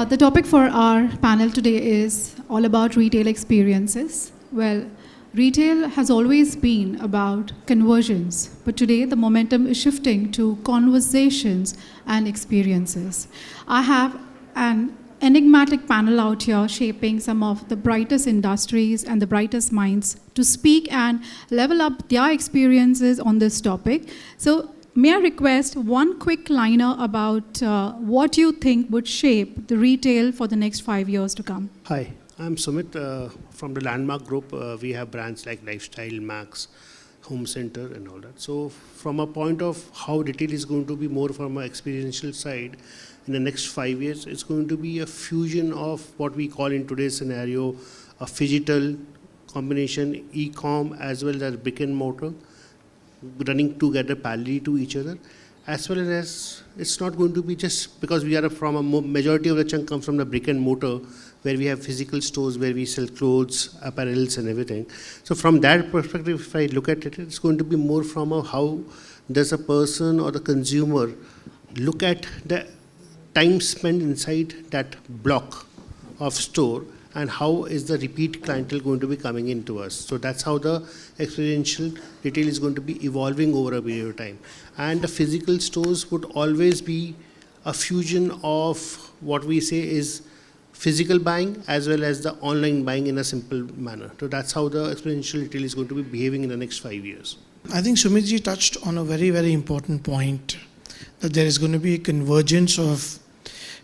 The topic for our panel today is all about retail experiences. Well, retail has always been about conversions, but today the momentum is shifting to conversations and experiences. I have an enigmatic panel out here shaping some of the brightest industries and the brightest minds to speak and level up their experiences on this topic. So may I request one quick liner about what you think would shape the retail for the next 5 years to come? Hi, I'm Sumit from the Landmark Group. We have brands like Lifestyle, Max, Home Center and all that. So from a point of how retail is going to be more from an experiential side, in the next 5 years, it's going to be a fusion of what we call in today's scenario, a phygital combination, e-com as well as brick and mortar, running together parallel to each other, as well as it's not going to be just because we are from a majority of the chunk comes from the brick and mortar, where we have physical stores where we sell clothes, apparels and everything. So from that perspective, if I look at it, it's going to be more from a how does a person or the consumer look at the time spent inside that block of store, and how is the repeat clientele going to be coming into us. So that's how the experiential retail is going to be evolving over a period of time. And the physical stores would always be a fusion of what we say is physical buying as well as the online buying in a simple manner. So that's how the experiential retail is going to be behaving in the next 5 years. I think Sumitji touched on a very, very important point, that there is going to be a convergence of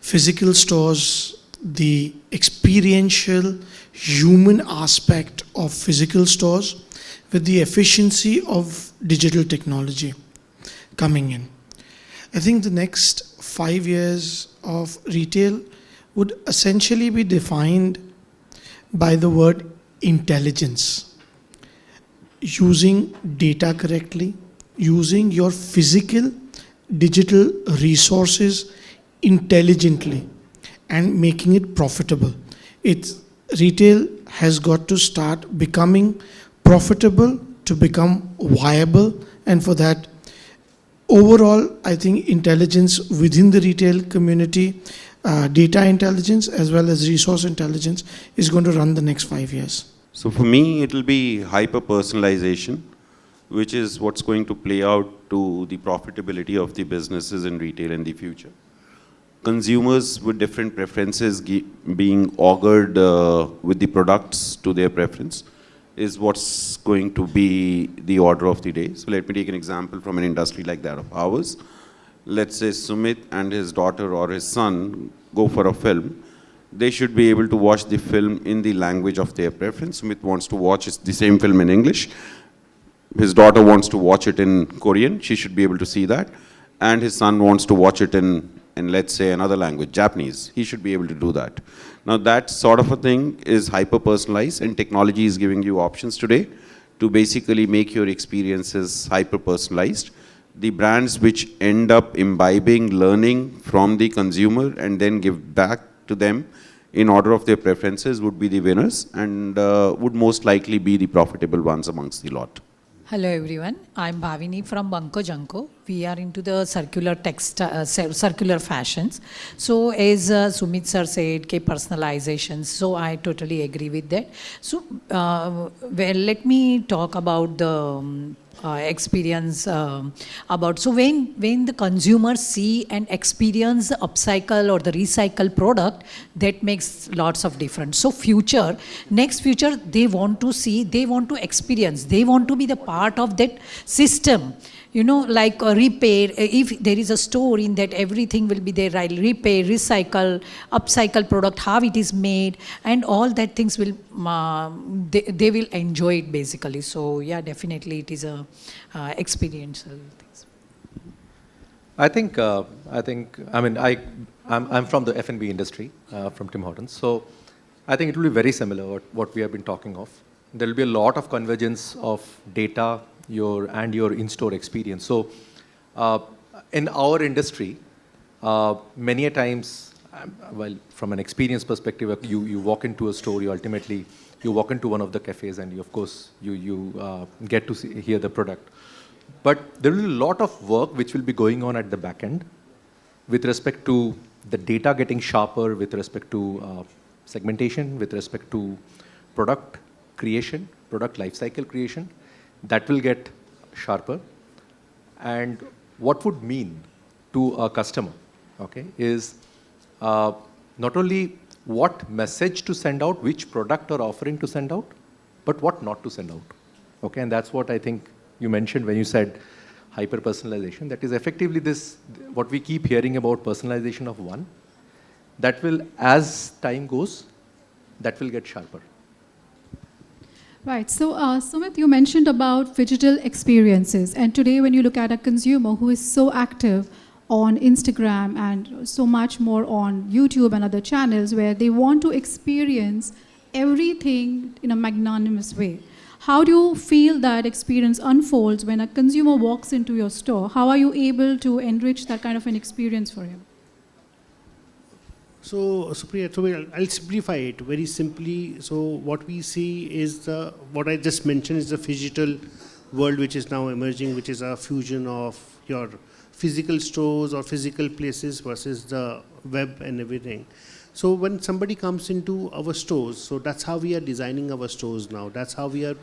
physical stores, the experiential human aspect of physical stores with the efficiency of digital technology coming in. I think the next 5 years of retail would essentially be defined by the word intelligence. Using data correctly, using your physical, digital resources intelligently, and making it profitable. Retail has got to start becoming profitable to become viable, and for that, overall, I think intelligence within the retail community, data intelligence as well as resource intelligence is going to run the next 5 years. So for me, it will be hyper-personalization, which is what's going to play out to the profitability of the businesses in retail in the future. Consumers with different preferences being augured with the products to their preference is what's going to be the order of the day. So let me take an example from an industry like that of ours. Let's say Sumit and his daughter or his son go for a film. They should be able to watch the film in the language of their preference. Sumit wants to watch the same film in English. His daughter wants to watch it in Korean. She should be able to see that. And his son wants to watch it in let's say another language, Japanese. He should be able to do that. Now that sort of a thing is hyper-personalized, and technology is giving you options today to basically make your experiences hyper-personalized. The brands which end up imbibing learning from the consumer and then give back to them in order of their preferences would be the winners, and would most likely be the profitable ones amongst the lot. Hello everyone, I'm Bhavini from Banco Janko. We are into the circular fashions. So as Sumit sir said, personalization, so I totally agree with that. So well, let me talk about the experience about, so when the consumers see and experience the upcycle or the recycle product, that makes lots of difference. So next future, they want to see, they want to experience, they want to be the part of that system. You know, like repair, if there is a store in that, everything will be there, right? Repair, recycle, upcycle product, how it is made, and all that things will, they will enjoy it basically. So yeah, definitely it is a experiential things. I'm from the F&B industry, from Tim Hortons. So I think it will be very similar what we have been talking of. There will be a lot of convergence of data, your in-store experience. So in our industry, many a times, well, from an experience perspective, you walk into a store, you walk into one of the cafes, and of course you get to hear the product. But there will be a lot of work which will be going on at the back end with respect to the data getting sharper with respect to segmentation, with respect to product creation, product lifecycle creation, that will get sharper. And what would mean to a customer, okay, is not only what message to send out, which product or offering to send out, but what not to send out. Okay, and that's what I think you mentioned when you said hyper-personalization. That is effectively this, what we keep hearing about personalization of one, that will, as time goes, that will get sharper. Right. So, Sumit, you mentioned about digital experiences. And today, when you look at a consumer who is so active on Instagram and so much more on YouTube and other channels where they want to experience everything in a magnanimous way, how do you feel that experience unfolds when a consumer walks into your store? How are you able to enrich that kind of an experience for him? So, Supriya, so I'll simplify it very simply. So, what we see is what I just mentioned is the phygital world which is now emerging, which is a fusion of your physical stores or physical places versus the web and everything. So, when somebody comes into our stores, so that's how we are designing our stores now. That's how we are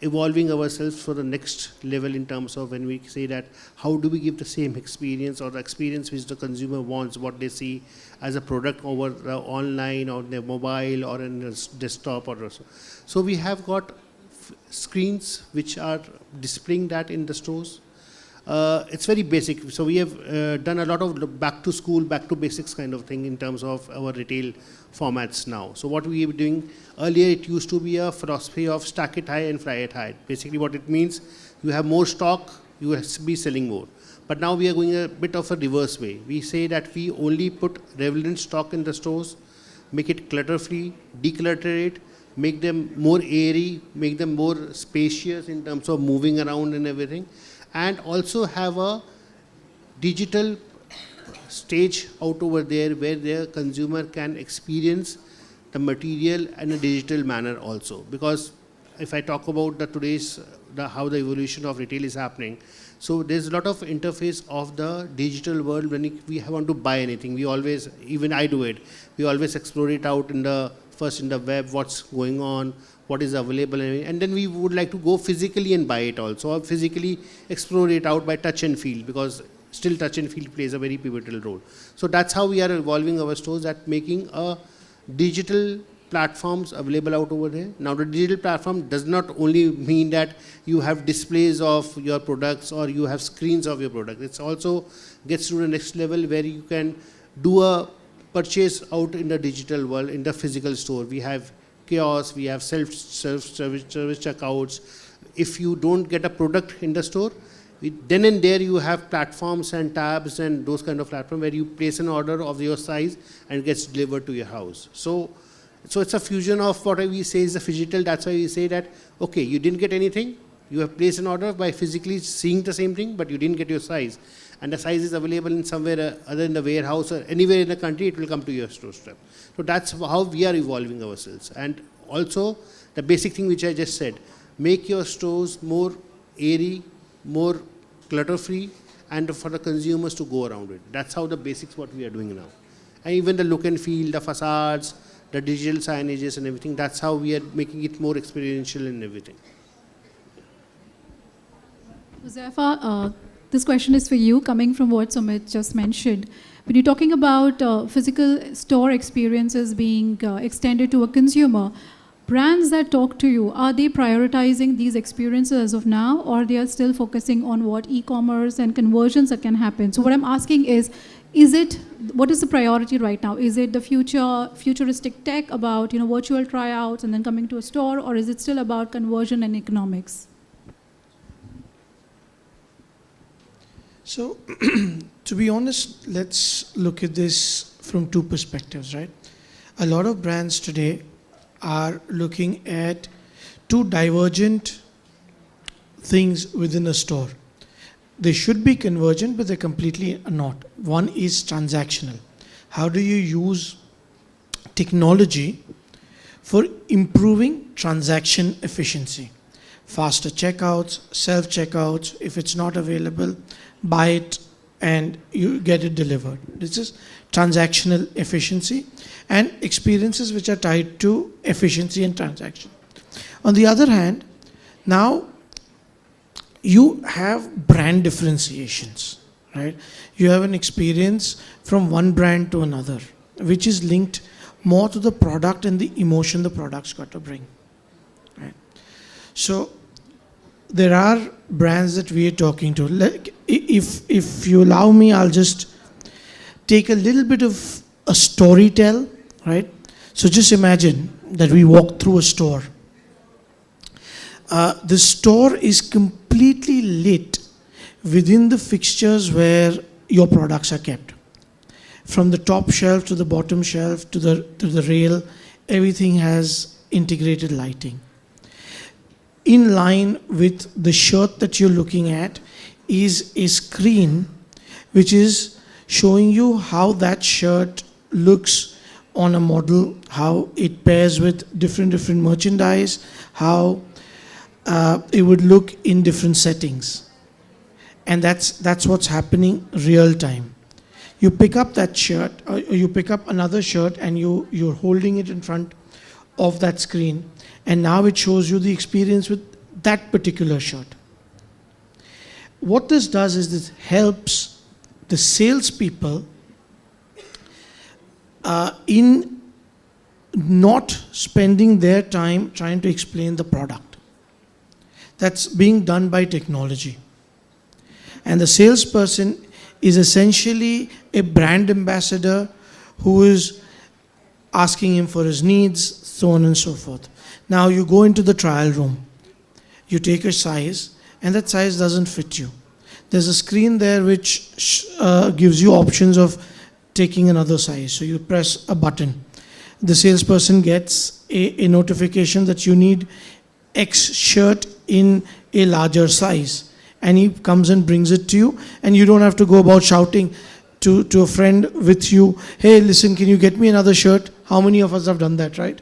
evolving ourselves for the next level in terms of when we say that how do we give the same experience or the experience which the consumer wants, what they see as a product over online or their mobile or in a desktop or so. So we have got screens which are displaying that in the stores. It's very basic. So we have done a lot of back to school, back to basics kind of thing in terms of our retail formats now. So what we were doing earlier, it used to be a philosophy of stack it high and fly it high. Basically what it means, you have more stock, you will be selling more. But now we are going a bit of a reverse way. We say that we only put relevant stock in the stores, make it clutter free, declutter it, make them more airy, make them more spacious in terms of moving around and everything. And also have a digital stage out over there where the consumer can experience the material in a digital manner also. Because if I talk about how the evolution of retail is happening, so there's a lot of interface of the digital world when we want to buy anything. We always, even I do it, we always explore it out first in the web, what's going on, what is available, and then we would like to go physically and buy it also, or physically explore it out by touch and feel, because still touch and feel plays a very pivotal role. So that's how we are evolving our stores, at making a digital platforms available out over there. Now the digital platform does not only mean that you have displays of your products or you have screens of your product. It also gets to the next level where you can do a purchase out in the digital world, in the physical store. We have kiosks, we have self-service checkouts. If you don't get a product in the store, then and there you have platforms and tabs and those kind of platforms where you place an order of your size and it gets delivered to your house. So it's a fusion of what we say is the phygital. That's why we say that, okay, you didn't get anything, you have placed an order by physically seeing the same thing, but you didn't get your size. And the size is available in somewhere other in the warehouse or anywhere in the country, it will come to your doorstep. So that's how we are evolving ourselves. And also the basic thing which I just said, make your stores more airy, more clutter-free, and for the consumers to go around it. That's how the basics what we are doing now. And even the look and feel, the facades, the digital signages and everything, that's how we are making it more experiential and everything. Huzaifa, this question is for you, coming from what Sumit just mentioned. When you're talking about physical store experiences being extended to a consumer, brands that talk to you, are they prioritizing these experiences as of now, or they are still focusing on what e-commerce and conversions that can happen? So what I'm asking is what is the priority right now? Is it the futuristic tech about virtual tryouts and then coming to a store, or is it still about conversion and economics? So, to be honest, let's look at this from two perspectives, right? A lot of brands today are looking at two divergent things within a store. They should be convergent, but they completely are not. One is transactional. How do you use technology for improving transaction efficiency? Faster checkouts, self-checkouts, if it's not available, buy it and you get it delivered. This is transactional efficiency, and experiences which are tied to efficiency and transaction. On the other hand, now you have brand differentiations, right? You have an experience from one brand to another, which is linked more to the product and the emotion the product's got to bring, right? So there are brands that we are talking to. If you allow me, I'll just take a little bit of a story tell, right? So just imagine that we walk through a store. The store is completely lit within the fixtures where your products are kept. From the top shelf to the bottom shelf to the rail, everything has integrated lighting. In line with the shirt that you're looking at is a screen which is showing you how that shirt looks on a model, how it pairs with different merchandise, how it would look in different settings. And that's what's happening real time. You pick up that shirt, or you pick up another shirt, and you're holding it in front of that screen, and now it shows you the experience with that particular shirt. What this does is this helps the salespeople in not spending their time trying to explain the product. That's being done by technology. And the salesperson is essentially a brand ambassador who is asking him for his needs, so on and so forth. Now you go into the trial room, you take a size, and that size doesn't fit you. There's a screen there which gives you options of taking another size. So you press a button. The salesperson gets a notification that you need X shirt in a larger size. And he comes and brings it to you, and you don't have to go about shouting to a friend with you, hey, listen, can you get me another shirt? How many of us have done that, right?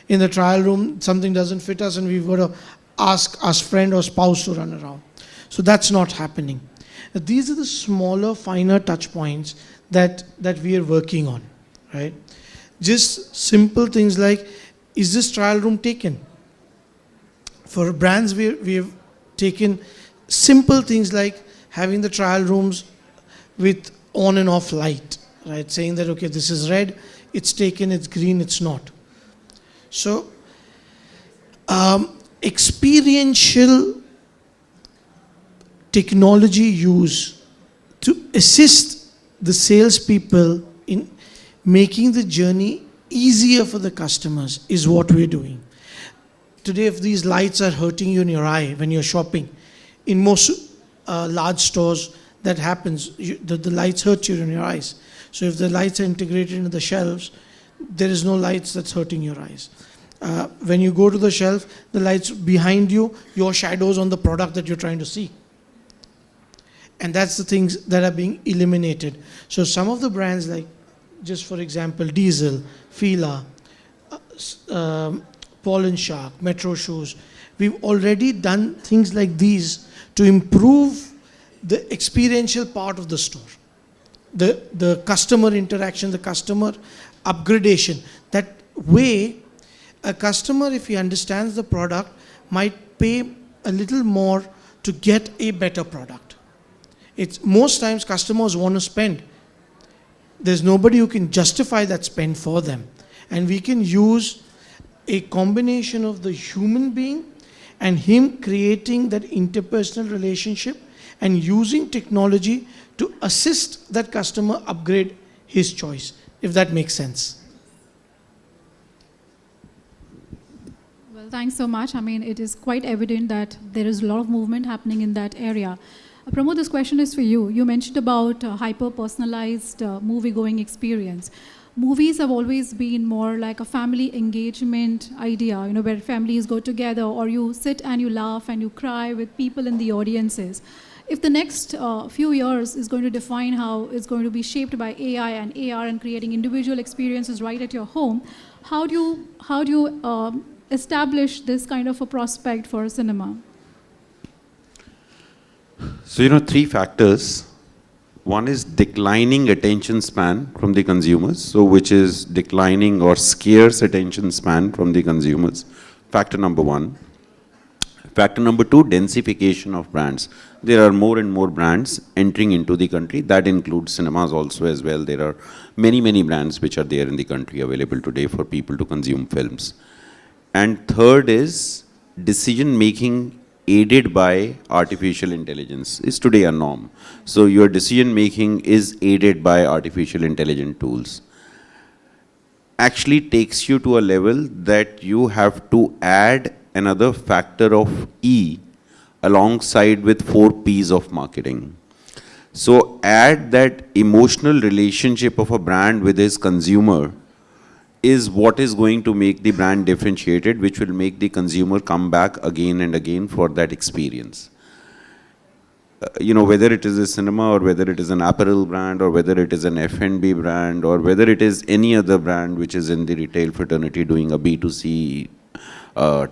In the trial room, something doesn't fit us, and we've got to ask our friend or spouse to run around. So that's not happening. These are the smaller, finer touch points that we are working on, right? Just simple things like, is this trial room taken? For brands, we have taken simple things like having the trial rooms with on and off light, right? Saying that, okay, this is red, it's taken, it's green, it's not. So, experiential technology use to assist the salespeople in making the journey easier for the customers is what we're doing. Today, if these lights are hurting you in your eye when you're shopping, in most large stores, that happens. The lights hurt you in your eyes. So if the lights are integrated into the shelves, there is no lights that's hurting your eyes. When you go to the shelf, the lights behind you, your shadows on the product that you're trying to see. And that's the things that are being eliminated. So some of the brands like, just for example, Diesel, Fila, Paul & Shark, Metro Shoes, we've already done things like these to improve the experiential part of the store. The customer interaction, the customer upgradation. That way, a customer, if he understands the product, might pay a little more to get a better product. It's most times customers want to spend. There's nobody who can justify that spend for them. And we can use a combination of the human being and him creating that interpersonal relationship and using technology to assist that customer upgrade his choice, if that makes sense. Well, thanks so much. I mean, it is quite evident that there is a lot of movement happening in that area. Pramod, this question is for you. You mentioned about hyper-personalized movie-going experience. Movies have always been more like a family engagement idea, where families go together, or you sit and you laugh and you cry with people in the audiences. If the next few years is going to define how it's going to be shaped by AI and AR and creating individual experiences right at your home, how do you establish this kind of a prospect for cinema? So, 3 factors. One is declining attention span from the consumers, so which is declining or scarce attention span from the consumers. Factor number one. Factor number two, densification of brands. There are more and more brands entering into the country. That includes cinemas also as well. There are many, many brands which are there in the country available today for people to consume films. And third is decision making aided by artificial intelligence is today a norm. So your decision making is aided by artificial intelligent tools. Actually takes you to a level that you have to add another factor of E alongside with 4 P's of marketing. So add that emotional relationship of a brand with its consumer is what is going to make the brand differentiated, which will make the consumer come back again and again for that experience. Whether it is a cinema or whether it is an apparel brand or whether it is an F&B brand or whether it is any other brand which is in the retail fraternity doing a B2C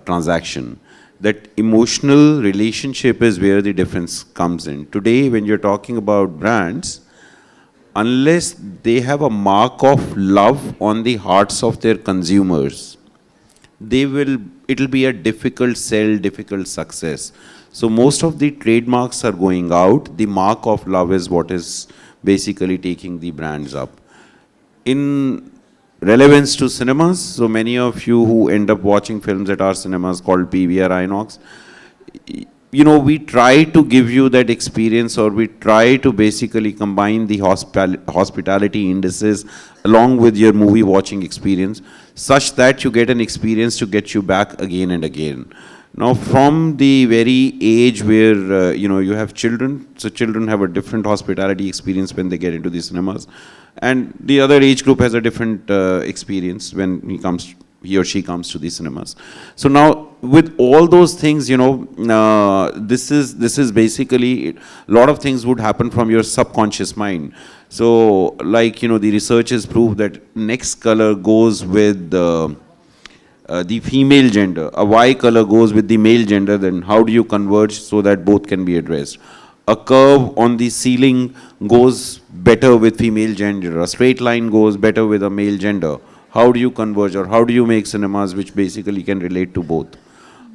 transaction, that emotional relationship is where the difference comes in. Today, when you're talking about brands, unless they have a mark of love on the hearts of their consumers, it'll be a difficult sell, difficult success. So most of the trademarks are going out. The mark of love is what is basically taking the brands up. In relevance to cinemas, so many of you who end up watching films at our cinemas called PVR Inox, we try to give you that experience, or we try to basically combine the hospitality indices along with your movie watching experience such that you get an experience to get you back again and again. Now, from the very age where, you have children, so children have a different hospitality experience when they get into the cinemas. And the other age group has a different experience when he or she comes to the cinemas. So now, with all those things, this is basically, a lot of things would happen from your subconscious mind. So, like, the research has proved that next color goes with the female gender, a Y color goes with the male gender, then how do you converge so that both can be addressed? A curve on the ceiling goes better with female gender, a straight line goes better with a male gender. How do you converge, or how do you make cinemas which basically can relate to both?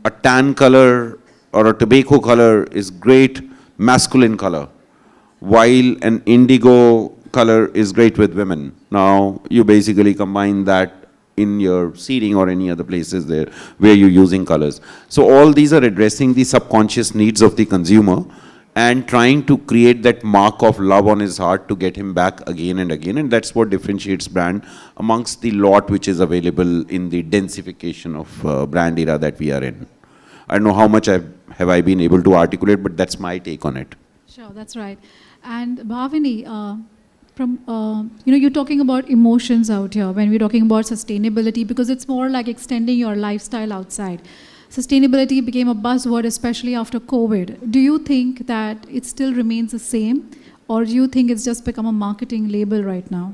A tan color or a tobacco color is great masculine color, while an indigo color is great with women. Now you basically combine that in your seating or any other places there where you're using colors. So all these are addressing the subconscious needs of the consumer and trying to create that mark of love on his heart to get him back again and again. And that's what differentiates brand amongst the lot which is available in the densification of brand era that we are in. I don't know how much have I been able to articulate, but that's my take on it. Sure, that's right. And Bhavini, you're talking about emotions out here when we're talking about sustainability, because it's more like extending your lifestyle outside. Sustainability became a buzzword, especially after COVID. Do you think that it still remains the same, or do you think it's just become a marketing label right now?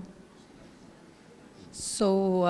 So,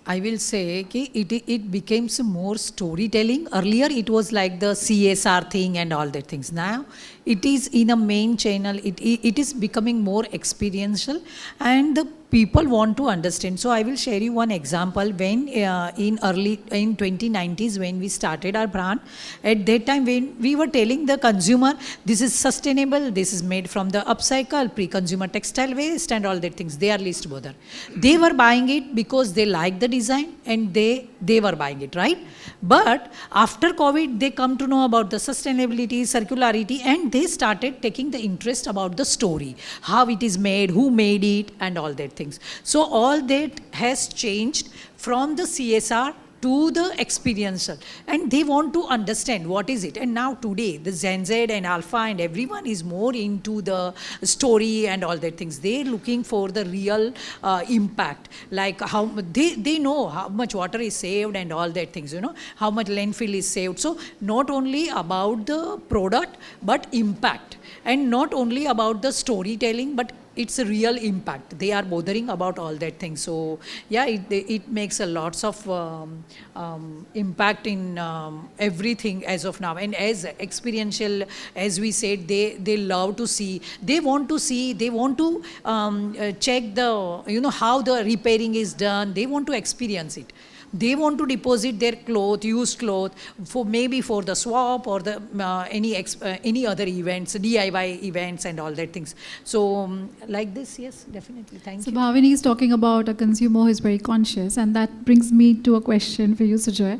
I will say it became some more storytelling. Earlier, it was like the CSR thing and all that things. Now, it is in a main channel. It is becoming more experiential, and the people want to understand. So I will share you one example. When in 2090s, when we started our brand, at that time when we were telling the consumer, this is sustainable, this is made from the upcycle, pre-consumer textile waste and all that things, they are least bother. They were buying it because they like the design and they were buying it, right? But after COVID, they come to know about the sustainability, circularity, and they started taking the interest about the story, how it is made, who made it, and all that things. So all that has changed from the CSR to the experiential, and they want to understand what is it. And now today, the Gen Z and Alpha and everyone is more into the story and all that things. They're looking for the real impact, like how they know how much water is saved and all that things, how much landfill is saved. So not only about the product, but impact, and not only about the storytelling, but it's a real impact. They are bothering about all that thing. So yeah, it makes a lots of impact in everything as of now. And as experiential, as we said, they love to see, they want to see, they want to check the, how the repairing is done. They want to experience it. They want to deposit their used cloth, for maybe for the swap or the any other events, DIY events and all that things. So like this, yes, definitely. Thank So you. Bhavini is talking about a consumer who is very conscious, and that brings me to a question for you, Sujoy.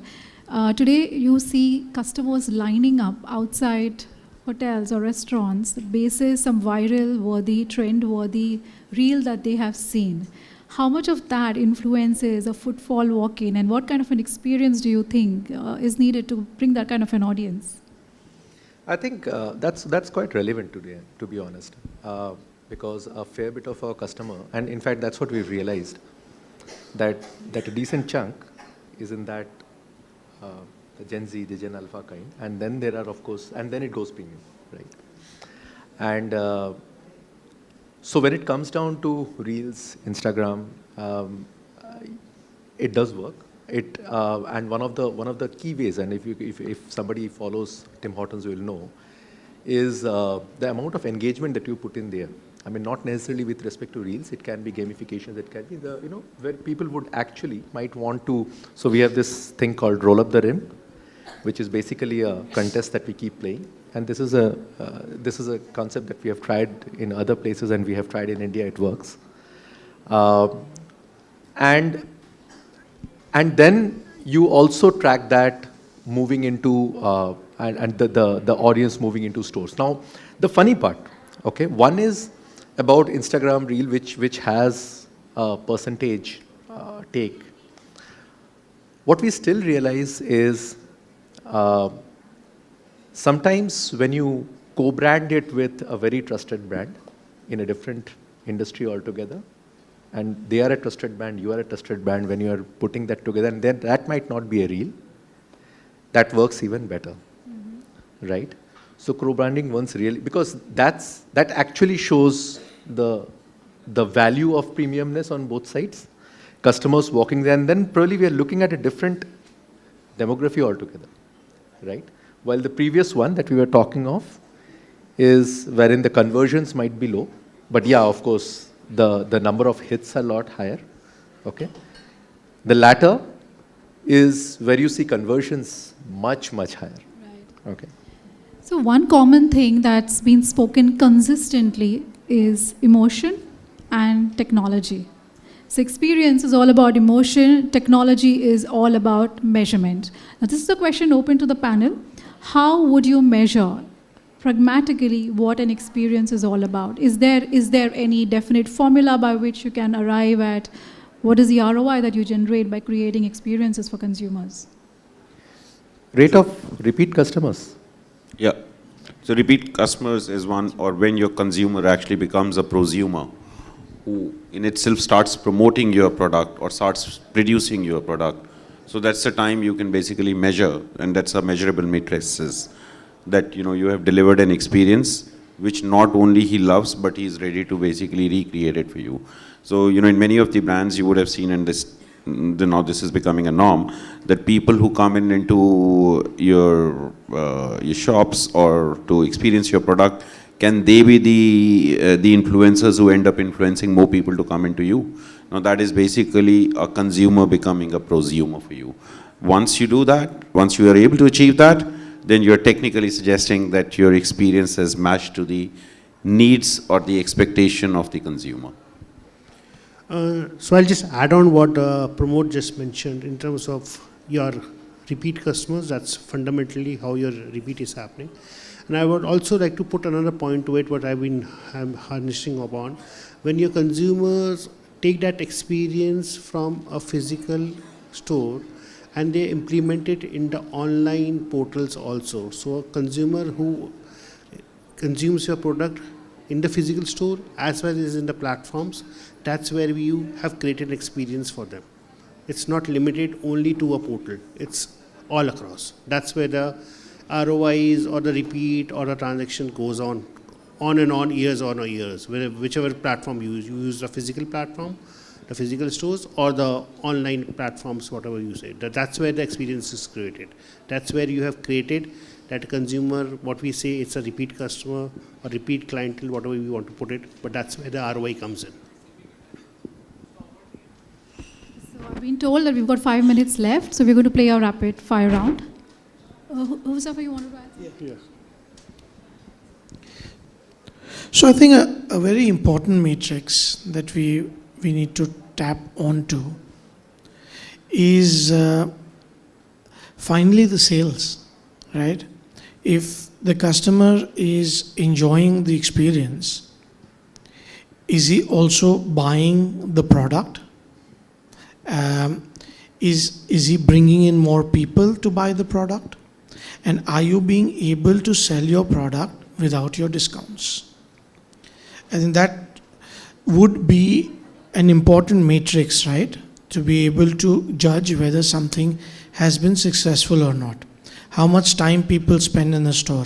Today, you see customers lining up outside hotels or restaurants basis some viral-worthy, trend-worthy reel that they have seen. How much of that influences a footfall walk-in, and what kind of an experience do you think is needed to bring that kind of an audience? I think that's quite relevant today, to be honest, because a fair bit of our customer, and in fact that's what we've realized, that a decent chunk is in that the Gen Z, the Gen Alpha kind, and then there are, of course, and then it goes premium, right? And so when it comes down to Reels, Instagram, it does work. And one of the key ways, and if somebody follows Tim Hortons will know, is the amount of engagement that you put in there. I mean, not necessarily with respect to Reels. It can be gamification. It can be where people would actually might want to. So we have this thing called Roll Up the Rim, which is basically a contest that we keep playing. And this is a concept that we have tried in other places, and we have tried in India. It works. And then you also track that moving into and the audience moving into stores. Now, the funny part, okay, one is about Instagram Reel, which has a percentage take. What we still realize is sometimes when you co-brand it with a very trusted brand in a different industry altogether, and they are a trusted brand, you are a trusted brand, when you are putting that together, and then that might not be a reel, that works even better, right? So co-branding once really, because that actually shows the value of premiumness on both sides, customers walking there, and then probably we are looking at a different demography altogether, right? While the previous one that we were talking of is wherein the conversions might be low, but yeah, of course, the number of hits are a lot higher, okay? The latter is where you see conversions much, much higher, okay? So one common thing that's been spoken consistently is emotion and technology. So experience is all about emotion, technology is all about measurement. Now this is a question open to the panel. How would you measure pragmatically what an experience is all about? Is there any definite formula by which you can arrive at what is the ROI that you generate by creating experiences for consumers? Rate of repeat customers. Yeah. So repeat customers is one, or when your consumer actually becomes a prosumer, who in itself starts promoting your product or starts producing your product. So that's the time you can basically measure, and that's a measurable matrix, is that you have delivered an experience which not only he loves, but he is ready to basically recreate it for you. So in many of the brands you would have seen, and now this is becoming a norm, that people who come into your shops or to experience your product, can they be the influencers who end up influencing more people to come into you? Now that is basically a consumer becoming a prosumer for you. Once you do that, once you are able to achieve that, then you're technically suggesting that your experience has matched to the needs or the expectation of the consumer. So I'll just add on what Pramod just mentioned in terms of your repeat customers. That's fundamentally how your repeat is happening. And I would also like to put another point to it, what I'm harnessing upon. When your consumers take that experience from a physical store and they implement it in the online portals also. So a consumer who consumes your product in the physical store as well as in the platforms, that's where you have created an experience for them. It's not limited only to a portal. It's all across. That's where the ROIs or the repeat or the transaction goes on on and on, years on or years, whichever platform you use the physical platform, the physical stores, or the online platforms, whatever you say. That's where the experience is created. That's where you have created that consumer, what we say, it's a repeat customer or repeat clientele, whatever we want to put it, but that's where the ROI comes in. So I've been told that we've got 5 minutes left, so we're going to play a rapid fire round. Who's up? You want to add? Yeah. So I think a very important matrix that we need to tap onto is finally the sales, right? If the customer is enjoying the experience, is he also buying the product? Is he bringing in more people to buy the product? And are you being able to sell your product without your discounts? I think that would be an important matrix, right? To be able to judge whether something has been successful or not. How much time people spend in the store.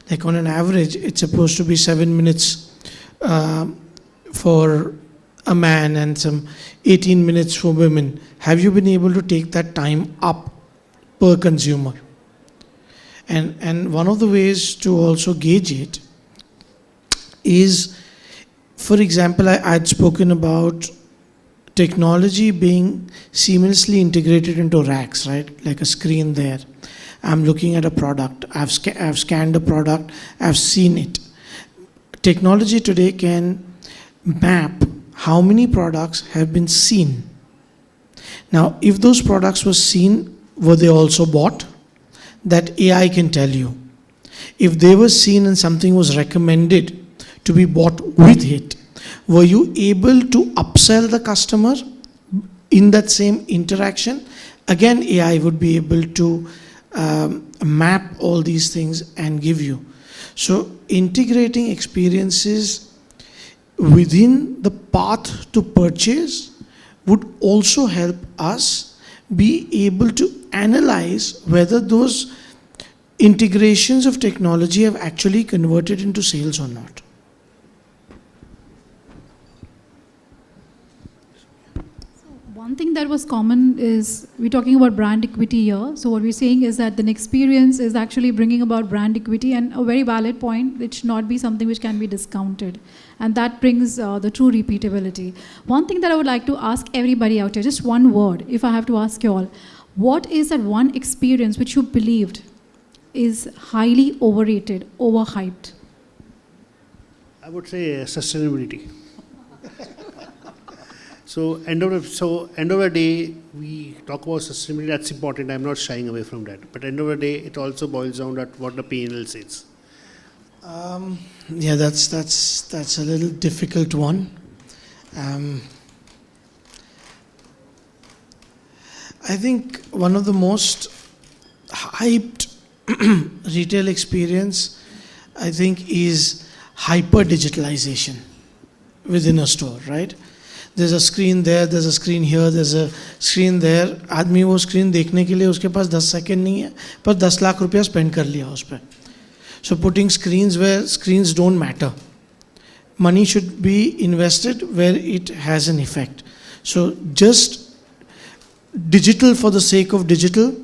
Like on an average, it's supposed to be 7 minutes for a man and some 18 minutes for women. Have you been able to take that time up per consumer? And one of the ways to also gauge it is, for example, I had spoken about technology being seamlessly integrated into racks, right? Like a screen there. I'm looking at a product. I've scanned a product. I've seen it. Technology today can map how many products have been seen. Now, if those products were seen, were they also bought? That AI can tell you. If they were seen and something was recommended to be bought with it, were you able to upsell the customer in that same interaction? Again, AI would be able to map all these things and give you. So integrating experiences within the path to purchase would also help us be able to analyze whether those integrations of technology have actually converted into sales or not. One thing that was common is, we're talking about brand equity here. So what we're saying is that the experience is actually bringing about brand equity, and a very valid point, it should not be something which can be discounted. And that brings the true repeatability. One thing that I would like to ask everybody out here, just one word, if I have to ask you all, what is that one experience which you believed is highly overrated, overhyped? I would say sustainability. So end of the day, we talk about sustainability. That's important. I'm not shying away from that. But end of the day, it also boils down to what the P&L says. Yeah, that's a little difficult one. I think one of the most hyped retail experience, I think, is hyper digitalization within a store, right? There's a screen there, there's a screen here, there's a screen there. आदमी वो screen देखने के लिए उसके पास 10 second नहीं है, पर 10 लाख रुपया spend कर लिया उस पर. So putting screens where screens don't matter. Money should be invested where it has an effect. So just digital for the sake of digital,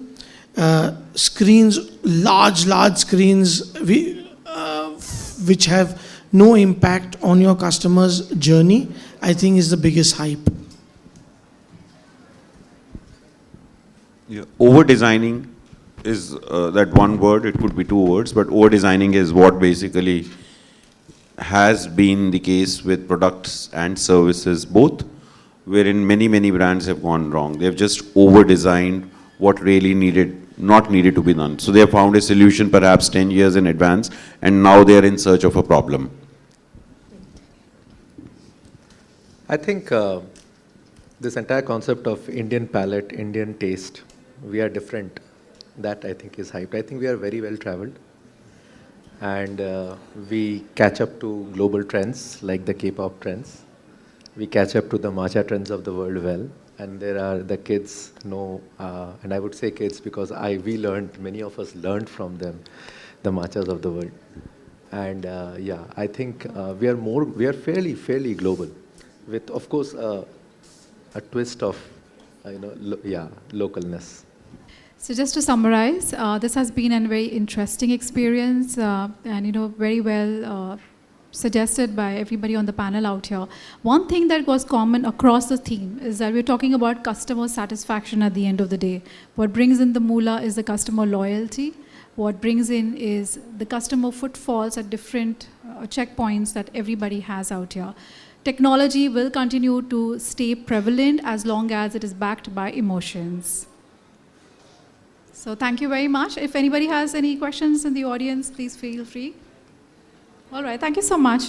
screens, large screens which have no impact on your customer's journey, I think is the biggest hype. Yeah. Over-designing is that one word, it could be two words, but over-designing is what basically has been the case with products and services both, wherein many brands have gone wrong. They've just over-designed what really not needed to be done. So they have found a solution perhaps 10 years in advance, and now they are in search of a problem. I think this entire concept of Indian palate, Indian taste, we are different. That I think is hyped. I think we are very well traveled, and we catch up to global trends like the K-pop trends. We catch up to the matcha trends of the world well, and there are the kids know, and I would say kids because many of us learned from them, the matchas of the world. And yeah, I think we are fairly global, with of course a twist of localness. So just to summarize, this has been a very interesting experience, and very well suggested by everybody on the panel out here. One thing that was common across the theme is that we're talking about customer satisfaction at the end of the day. What brings in the moolah is the customer loyalty. What brings in is the customer footfalls at different checkpoints that everybody has out here. Technology will continue to stay prevalent as long as it is backed by emotions. So thank you very much. If anybody has any questions in the audience, please feel free. All right, thank you so much.